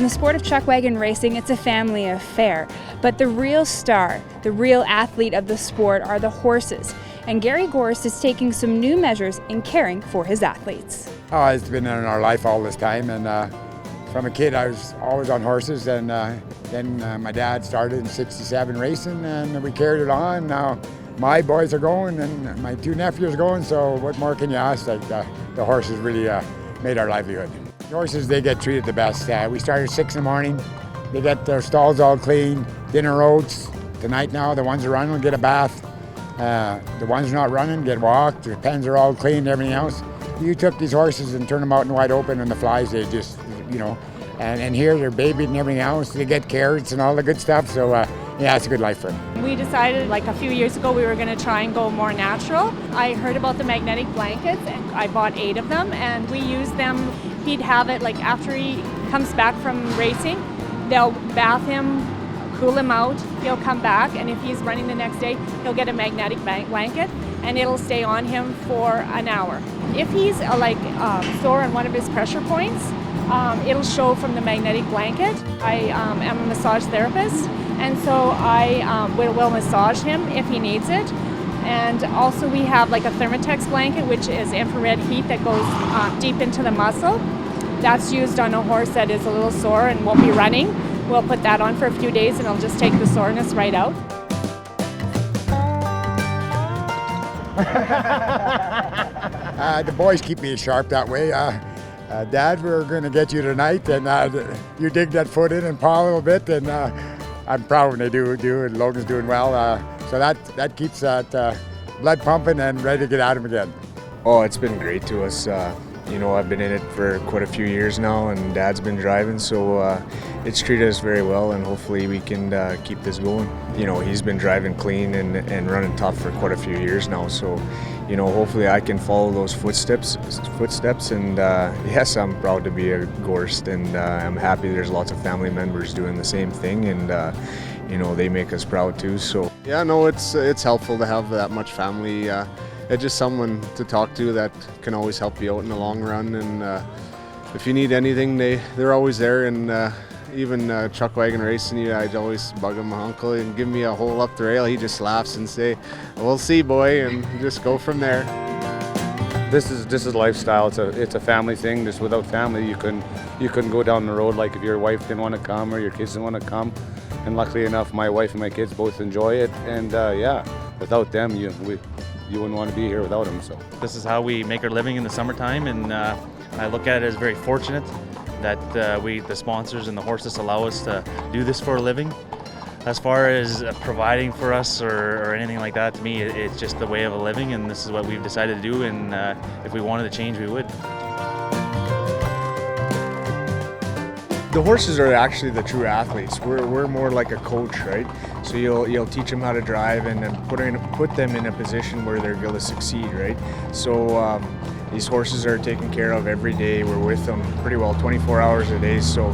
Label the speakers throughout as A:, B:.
A: the sport of chuck wagon racing, it's a family affair. But the real star, the real athlete of the sport are the horses. And Gary Gorst is taking some new measures in caring for his athletes.
B: Oh, it's been in our life all this time, and from a kid I was always on horses, and then my dad started in '67 racing, and we carried it on. Now my boys are going, and my two nephews are going, so what more can you ask? Like, the horses really made our livelihood. The horses, they get treated the best. We start at 6 in the morning. They get their stalls all clean, dinner oats. Tonight now, the ones that are running will get a bath. The ones not running get walked. Their pens are all clean, everything else. You took these horses and turned them out in the wide open, and the flies, they just, and here they're babied and everything else. They get carrots and all the good stuff, so yeah, it's a good life for them.
C: We decided like a few years ago we were going to try and go more natural. I heard about the magnetic blankets and I bought 8 of them, and we use them. He'd have it like after he comes back from racing, they'll bath him, cool him out, he'll come back, and if he's running the next day, he'll get a magnetic blanket and it'll stay on him for an hour. If he's sore on one of his pressure points, it'll show from the magnetic blanket. I am a massage therapist, and so I will massage him if he needs it. And also we have like a Thermotex blanket, which is infrared heat that goes deep into the muscle. That's used on a horse that is a little sore and won't be running. We'll put that on for a few days and it'll just take the soreness right out.
B: The boys keep me sharp that way. Dad, we're going to get you tonight, and you dig that foot in and paw a little bit, and I'm proud when they do, and Logan's doing well. So that keeps that blood pumping and ready to get at him again.
D: Oh, it's been great to us. I've been in it for quite a few years now, and Dad's been driving, so it's treated us very well, and hopefully we can keep this going. He's been driving clean and running tough for quite a few years now, so hopefully I can follow those footsteps, and yes, I'm proud to be a Gorst, and I'm happy there's lots of family members doing the same thing, and they make us proud too. So
E: yeah, no, it's helpful to have that much family. It's just someone to talk to that can always help you out in the long run, and if you need anything, they're always there. And even chuck wagon racing, I'd always bug him, my uncle, and give me a hole up the rail. He just laughs and say, "We'll see, boy," and just go from there.
F: This is lifestyle. It's a family thing. Just without family, you couldn't go down the road. Like if your wife didn't want to come or your kids didn't want to come. And luckily enough, my wife and my kids both enjoy it. And without them, you wouldn't want to be here without them. So
G: this is how we make our living in the summertime, and I look at it as very fortunate that the sponsors and the horses allow us to do this for a living. As far as providing for us or anything like that, to me, it's just the way of a living, and this is what we've decided to do, and if we wanted to change, we would.
D: the horses are actually the true athletes. We're more like a coach, right? So you'll teach them how to drive and then put them in a position where they're going to succeed, right? So these horses are taken care of every day. We're with them pretty well 24 hours a day. So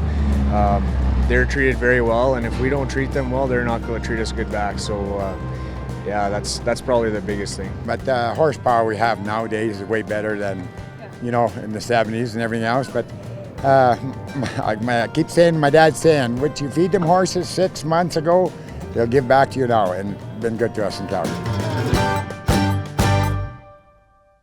D: they're treated very well, and if we don't treat them well, they're not going to treat us good back. So yeah, that's probably the biggest thing.
B: But the horsepower we have nowadays is way better than, in the 70s and everything else. But I keep saying, my dad's saying, what you feed them horses 6 months ago, they'll give back to you now, and been good to us in Calgary.